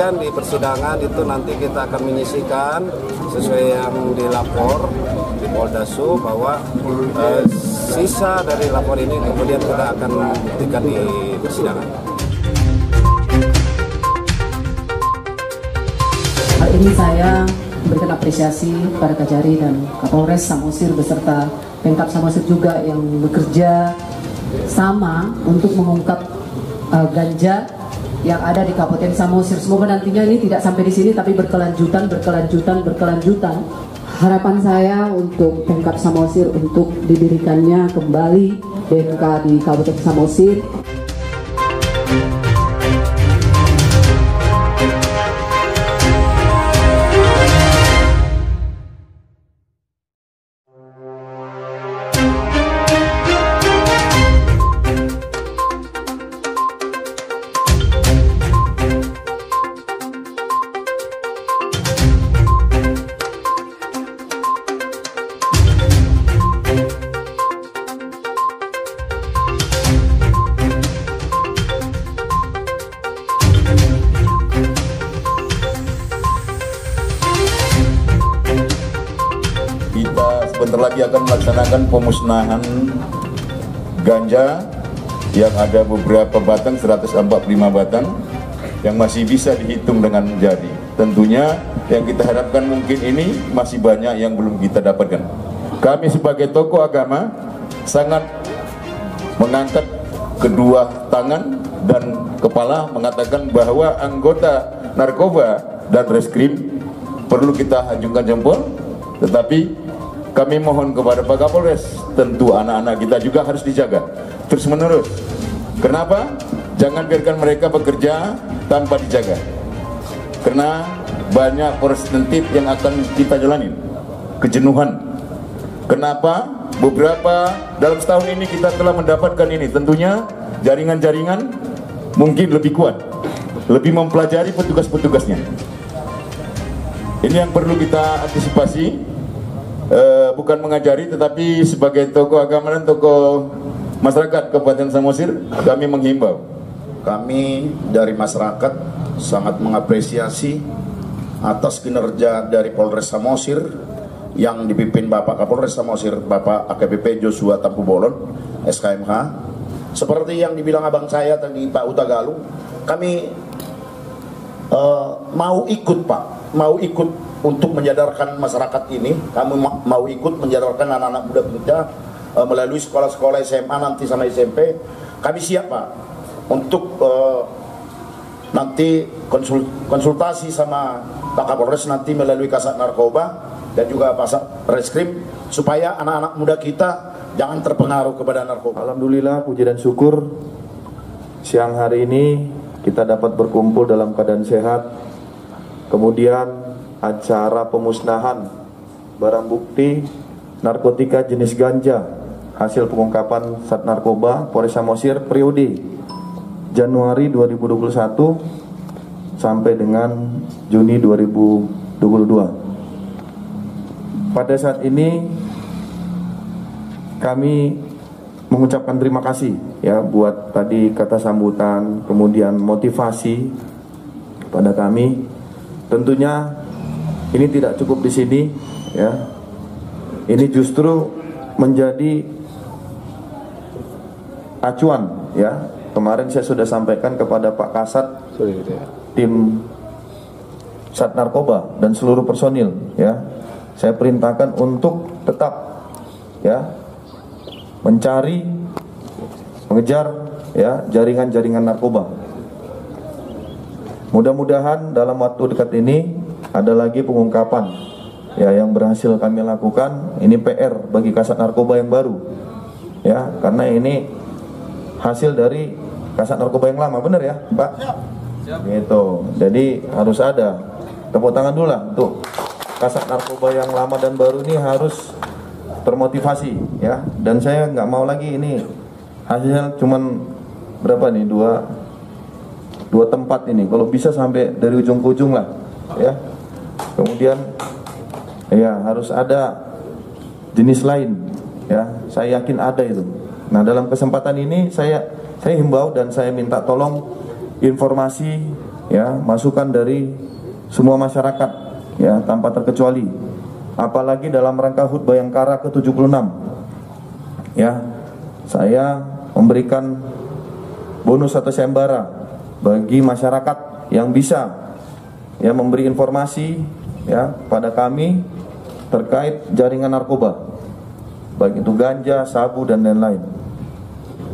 kemudian di persidangan itu nanti kita akan menyisikan sesuai yang dilapor di Poldasu bahwa sisa dari lapor ini kemudian kita akan buktikan di persidangan. Hal ini saya memberikan apresiasi pada Kajari dan Kapolres Samosir beserta Pemkab Samosir juga yang bekerja sama untuk mengungkap ganja yang ada di Kabupaten Samosir. Semoga nantinya ini tidak sampai di sini tapi berkelanjutan. Harapan saya untuk Pemkab Samosir untuk didirikannya kembali BMK di Kabupaten Samosir. Sebentar lagi akan melaksanakan pemusnahan ganja yang ada beberapa batang, 145 batang yang masih bisa dihitung dengan jari. Tentunya yang kita harapkan mungkin ini masih banyak yang belum kita dapatkan. Kami sebagai tokoh agama sangat mengangkat kedua tangan dan kepala mengatakan bahwa anggota narkoba dan reskrim perlu kita ajungkan jempol, tetapi kami mohon kepada Pak Kapolres, tentu anak-anak kita juga harus dijaga terus menerus. Kenapa? Jangan biarkan mereka bekerja tanpa dijaga, karena banyak proses tertib yang akan kita jalani, kejenuhan. Kenapa? Beberapa dalam setahun ini kita telah mendapatkan ini, tentunya jaringan-jaringan mungkin lebih kuat, lebih mempelajari petugas-petugasnya. Ini yang perlu kita antisipasi. Bukan mengajari, tetapi sebagai tokoh agama dan tokoh masyarakat Kabupaten Samosir, kami menghimbau. Kami dari masyarakat sangat mengapresiasi atas kinerja dari Polres Samosir yang dipimpin Bapak Kapolres Samosir, Bapak AKBP Joshua Tampu Bolon, SKMH. Seperti yang dibilang abang saya tadi, Pak Uta Galung, kami mau ikut, Pak, mau ikut untuk menyadarkan masyarakat ini. Kami mau ikut menyadarkan anak-anak muda kita melalui sekolah-sekolah SMA nanti sama SMP. Kami siap, Pak, untuk nanti konsultasi sama Pak Kapolres nanti melalui Kasat Narkoba dan juga Kasat Reskrim supaya anak-anak muda kita jangan terpengaruh kepada narkoba. Alhamdulillah, puji dan syukur siang hari ini kita dapat berkumpul dalam keadaan sehat. Kemudian acara pemusnahan barang bukti narkotika jenis ganja hasil pengungkapan Sat Narkoba Polres Samosir periode Januari 2021 sampai dengan Juni 2022. Pada saat ini kami mengucapkan terima kasih ya buat tadi kata sambutan, kemudian motivasi kepada kami. Tentunya ini tidak cukup di sini, ya. Ini justru menjadi acuan, ya. Kemarin saya sudah sampaikan kepada Pak Kasat, tim Sat Narkoba dan seluruh personil, ya. Saya perintahkan untuk tetap, ya, mencari, mengejar, ya, jaringan-jaringan narkoba. Mudah-mudahan dalam waktu dekat ini ada lagi pengungkapan ya yang berhasil kami lakukan. Ini PR bagi Kasat Narkoba yang baru ya, karena ini hasil dari Kasat Narkoba yang lama, benar ya Pak? Siap. Gitu. Jadi harus ada tepuk tangan dulu lah untuk Kasat Narkoba yang lama dan baru ini, harus termotivasi ya. Dan saya nggak mau lagi ini hasilnya cuman berapa nih, dua tempat ini, kalau bisa sampai dari ujung ke ujung lah ya. Kemudian ya harus ada jenis lain ya, saya yakin ada itu. Nah dalam kesempatan ini saya himbau dan saya minta tolong informasi ya masukan dari semua masyarakat ya tanpa terkecuali, apalagi dalam rangka HUT Bayangkara ke-76 ya, saya memberikan bonus atau sayembara bagi masyarakat yang bisa ya memberi informasi ya pada kami terkait jaringan narkoba, baik itu ganja, sabu dan lain-lain.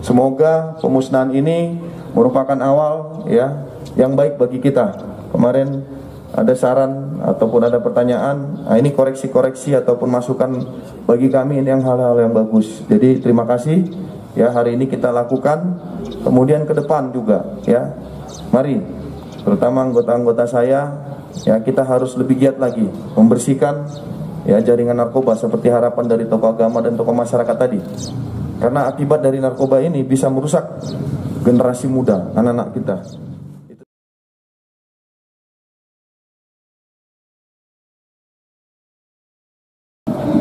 Semoga pemusnahan ini merupakan awal ya yang baik bagi kita. Kemarin ada saran ataupun ada pertanyaan, nah ini koreksi-koreksi ataupun masukan bagi kami, ini yang hal-hal yang bagus. Jadi terima kasih ya, hari ini kita lakukan. Kemudian ke depan juga ya, mari terutama anggota-anggota saya ya, kita harus lebih giat lagi membersihkan ya jaringan narkoba seperti harapan dari tokoh agama dan tokoh masyarakat tadi. Karena akibat dari narkoba ini bisa merusak generasi muda, anak-anak kita.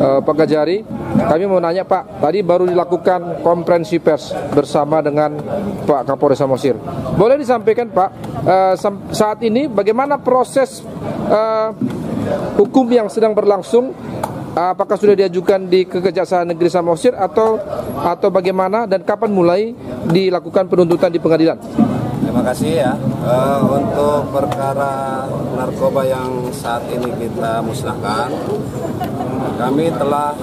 Pak Kajari, kami mau nanya Pak, tadi baru dilakukan konferensi pers bersama dengan Pak Kapolres Samosir. Boleh disampaikan Pak, saat ini bagaimana proses hukum yang sedang berlangsung? Apakah sudah diajukan di Kejaksaan Negeri Samosir atau bagaimana, dan kapan mulai dilakukan penuntutan di pengadilan? Terima kasih ya. Untuk perkara narkoba yang saat ini kita musnahkan, kami telah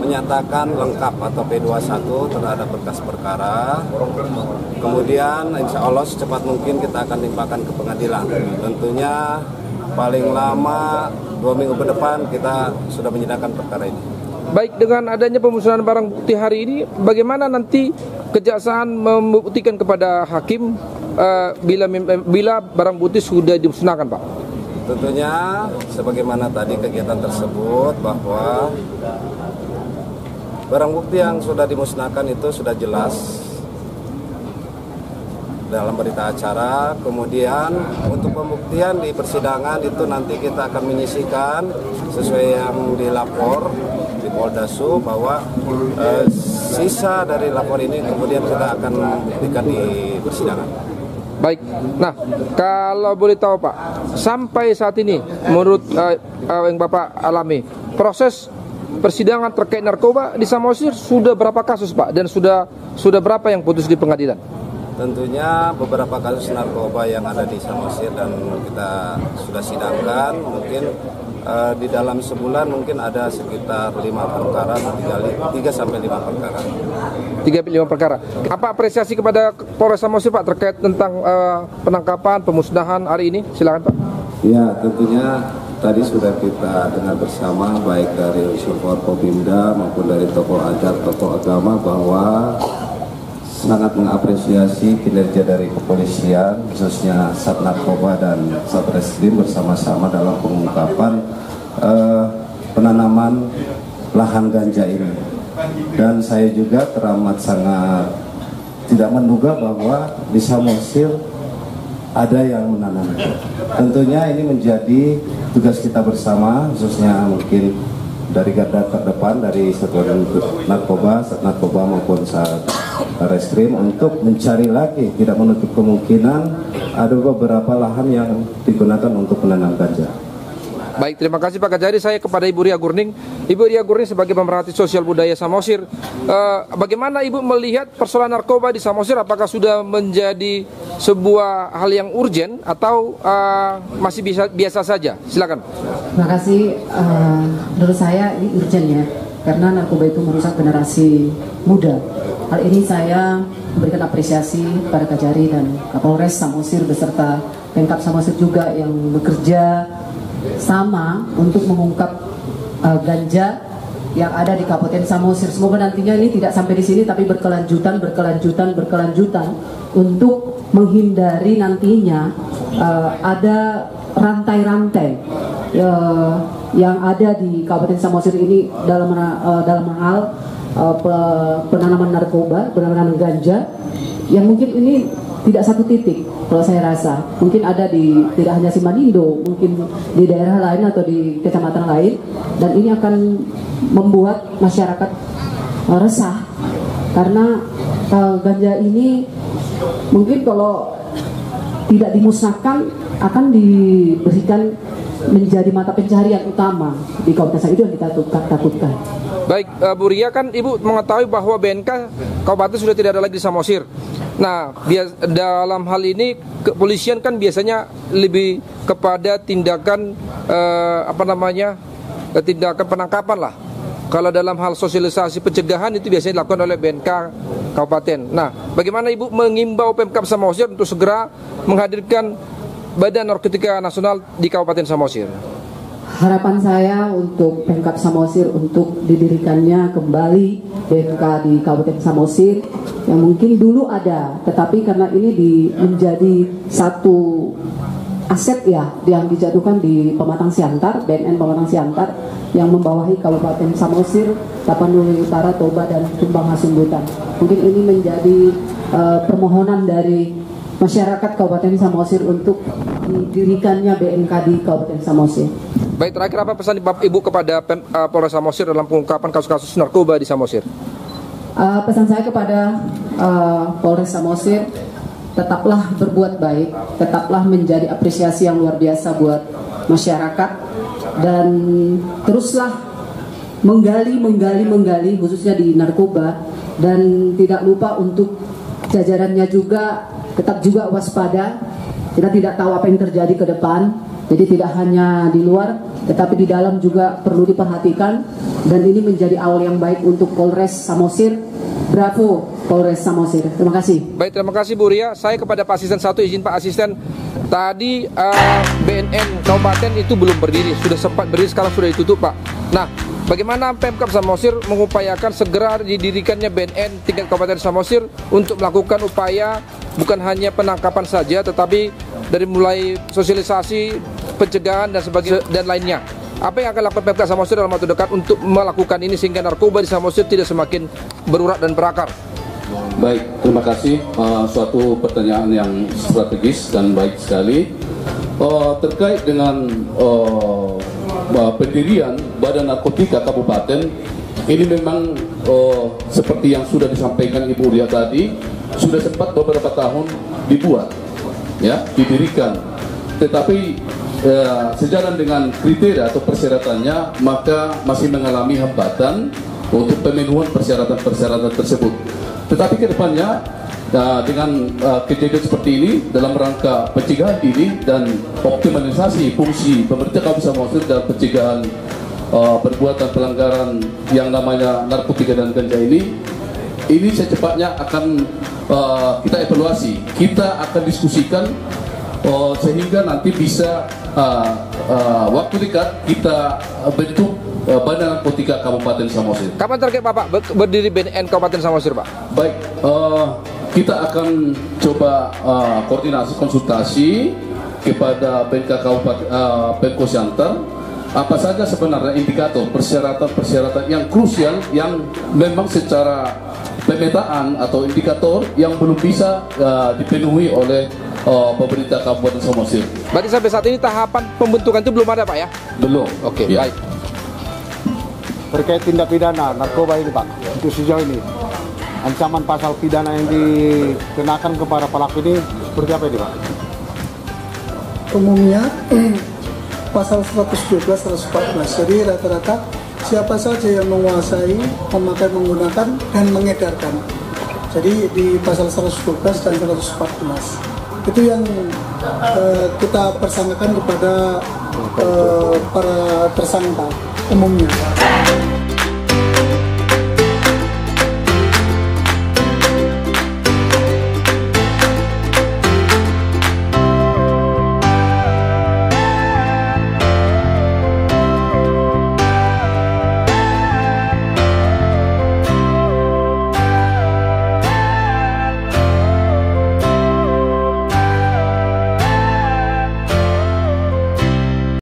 menyatakan lengkap atau P21 terhadap berkas perkara. Kemudian insya Allah secepat mungkin kita akan limpahkan ke pengadilan. Tentunya paling lama 2 minggu ke depan kita sudah menyidangkan perkara ini. Baik, dengan adanya pemusnahan barang bukti hari ini, bagaimana nanti kejaksaan membuktikan kepada hakim bila barang bukti sudah dimusnahkan, Pak? Tentunya sebagaimana tadi kegiatan tersebut, bahwa barang bukti yang sudah dimusnahkan itu sudah jelas dalam berita acara. Kemudian untuk pembuktian di persidangan itu nanti kita akan menyisikan sesuai yang dilapor di Poldasu, bahwa sisa dari lapor ini kemudian kita akan buktikan di persidangan. Baik, nah kalau boleh tahu Pak, sampai saat ini menurut yang Bapak alami, proses persidangan terkait narkoba di Samosir sudah berapa kasus Pak, dan sudah berapa yang putus di pengadilan? Tentunya beberapa kasus narkoba yang ada di Samosir dan kita sudah sidangkan, mungkin di dalam sebulan mungkin ada sekitar 5 perkara, 3 sampai 5 perkara. 3-5 perkara. Apa apresiasi kepada Polres Samosir Pak terkait tentang penangkapan, pemusnahan hari ini? Silakan Pak. Ya, tentunya tadi sudah kita dengar bersama baik dari unsur Forkopimda maupun dari tokoh adat, tokoh agama, bahwa sangat mengapresiasi kinerja dari kepolisian, khususnya Sat Narkoba dan Satreskrim bersama-sama dalam pengungkapan penanaman lahan ganja ini. Dan saya juga teramat sangat tidak menduga bahwa di Samosir ada yang menanam. Tentunya ini menjadi tugas kita bersama, khususnya mungkin dari garda terdepan dari Satuan Narkoba, Sat Narkoba maupun Satreskrim, untuk mencari lagi, tidak menutup kemungkinan ada beberapa lahan yang digunakan untuk menanam ganja. Baik, terima kasih Pak Kajari. Saya kepada Ibu Ria Gurning. Ibu Ria Gurning sebagai pemerhati sosial budaya Samosir, bagaimana Ibu melihat persoalan narkoba di Samosir? Apakah sudah menjadi sebuah hal yang urgen atau masih biasa saja? Silakan. Terima kasih. Menurut saya ini urgen ya, karena narkoba itu merusak generasi muda. Hal ini saya memberikan apresiasi pada Kajari dan Kapolres Samosir beserta Pemkab Samosir juga yang bekerja sama untuk mengungkap ganja yang ada di Kabupaten Samosir. Semoga nantinya ini tidak sampai di sini, tapi berkelanjutan untuk menghindari nantinya ada rantai-rantai yang ada di Kabupaten Samosir ini dalam hal penanaman narkoba, penanaman ganja, yang mungkin ini tidak satu titik. Kalau saya rasa mungkin ada tidak hanya Simanindo, mungkin di daerah lain atau di kecamatan lain, dan ini akan membuat masyarakat resah karena ganja ini mungkin kalau tidak dimusnahkan akan diberikan menjadi mata pencaharian utama di kabupaten itu yang kita takutkan. Baik, Bu Ria, kan Ibu mengetahui bahwa BNK kabupaten sudah tidak ada lagi di Samosir. Nah, dalam hal ini kepolisian kan biasanya lebih kepada tindakan tindakan penangkapan lah. Kalau dalam hal sosialisasi pencegahan itu biasanya dilakukan oleh BNK kabupaten. Nah, bagaimana Ibu mengimbau Pemkab Samosir untuk segera menghadirkan Badan Narkotika Nasional di Kabupaten Samosir? Harapan saya untuk Pemkab Samosir untuk didirikannya kembali BNK di Kabupaten Samosir yang mungkin dulu ada, tetapi karena ini menjadi satu aset ya yang dijatuhkan di Pematang Siantar, BNN Pematang Siantar yang membawahi Kabupaten Samosir, Tapanuli Utara, Toba dan Tumbang Hasundutan. Mungkin ini menjadi permohonan dari masyarakat Kabupaten Samosir untuk didirikannya BNK di Kabupaten Samosir. Baik, terakhir apa pesan Ibu kepada Polres Samosir dalam pengungkapan kasus-kasus narkoba di Samosir? Pesan saya kepada Polres Samosir, tetaplah berbuat baik, tetaplah menjadi apresiasi yang luar biasa buat masyarakat, dan teruslah menggali khususnya di narkoba, dan tidak lupa untuk jajarannya juga tetap juga waspada. Kita tidak tahu apa yang terjadi ke depan, jadi tidak hanya di luar tetapi di dalam juga perlu diperhatikan, dan ini menjadi awal yang baik untuk Polres Samosir. Bravo Polres Samosir. Terima kasih. Baik, terima kasih Bu Ria. Saya kepada Pak Asisten 1, izin Pak Asisten, tadi BNN Kabupaten itu belum berdiri, sudah sempat berdiri, sekarang sudah ditutup Pak. Nah, bagaimana Pemkab Samosir mengupayakan segera didirikannya BNN tingkat Kabupaten Samosir untuk melakukan upaya bukan hanya penangkapan saja, tetapi dari mulai sosialisasi, pencegahan dan sebagainya dan lainnya. Apa yang akan dilakukan Pemkab Samosir dalam waktu dekat untuk melakukan ini sehingga narkoba di Samosir tidak semakin berurat dan berakar? Baik, terima kasih. Suatu pertanyaan yang strategis dan baik sekali. Terkait dengan pendirian Badan Narkotika Kabupaten, ini memang seperti yang sudah disampaikan Ibu Ria tadi, sudah sempat beberapa tahun dibuat, ya, didirikan. Tetapi sejalan dengan kriteria atau persyaratannya, maka masih mengalami hambatan untuk pemenuhan persyaratan-persyaratan tersebut. Tetapi ke depannya dengan kejadian seperti ini dalam rangka pencegahan dini dan optimalisasi fungsi pemerintah Kabupaten Samosir dalam pencegahan perbuatan pelanggaran yang namanya narkotika dan ganja ini secepatnya akan kita evaluasi, kita akan diskusikan sehingga nanti bisa waktu dekat kita bentuk Badan Narkotika Kabupaten Samosir. Kapan target Bapak berdiri BNN Kabupaten Samosir, Pak? Baik, kita akan coba koordinasi konsultasi kepada BNK Kabupaten Pemko Siantar. Apa saja sebenarnya indikator persyaratan yang krusial yang memang secara pemetaan atau indikator yang belum bisa dipenuhi oleh pemerintah Kabupaten Samosir. Berarti sampai saat ini tahapan pembentukan itu belum ada Pak ya? Belum. Oke, ya. Baik. Terkait tindak pidana narkoba ini Pak, untuk sejauh ini ancaman pasal pidana yang dikenakan kepada pelaku ini seperti apa ini Pak? Umumnya pasal 112, 114, jadi rata-rata siapa saja yang menguasai, memakai, menggunakan, dan mengedarkan. Jadi di pasal 112 dan 114 itu yang kita persangkakan kepada para tersangka umumnya.